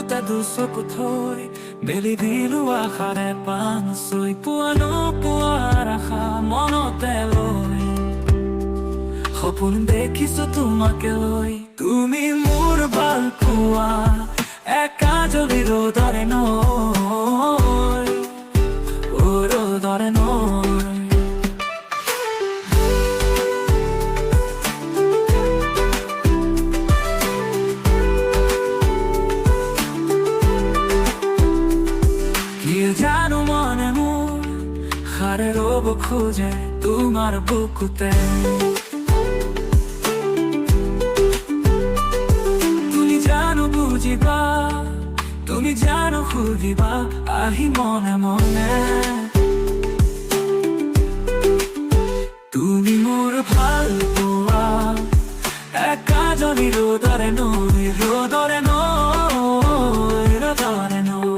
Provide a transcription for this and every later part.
দুচকুতে দুচকু থৈ মেলি দিলো আশাৰে পান চৈ পুৱানো পুৱাৰ আশা মনতে লৈ সপোন দেখিছো তোমাকে লৈ তুমি মোৰ ভাল পোৱা একাজলি ৰ'দৰে নৈ ৰ'দৰে নৈ জানো মনে মোৰ সাৰে ৰ'ব খোজে তোমাৰ বুকুতে তুমি জানো বুজিবা তুমি জানো সুধিবা আহি মনে মনে তুমি মোৰ ভাল পোৱা একাজলি ৰ'দৰে নৈ ৰ'দৰে নৈ ৰ'দৰে নৈ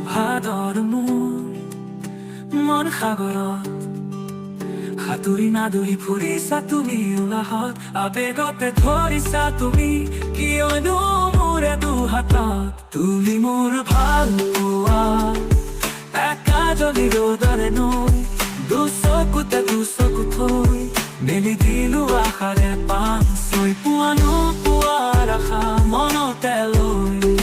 ভাদৰ মোৰ মন সাগৰত সাঁতুৰি নাদুৰি ফুৰিছা তুমি উলাহত আবেগতে ধৰিছা তুমি কিয়নো মোৰে দুহাতত তুমি মোৰ ভাল পোৱা একাজলি ৰ'দৰে নৈ দুচকুতে দুচকু থৈ মেলি দিলো আশাৰে পান চৈ পুৱানো পুৱাৰ আশা মনতে লৈ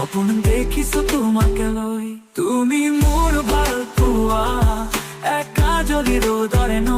সপোন দেখিছো তোমাকে লৈ তুমি মোৰ ভাল পোৱা একাজলি ৰ'দৰে নৈ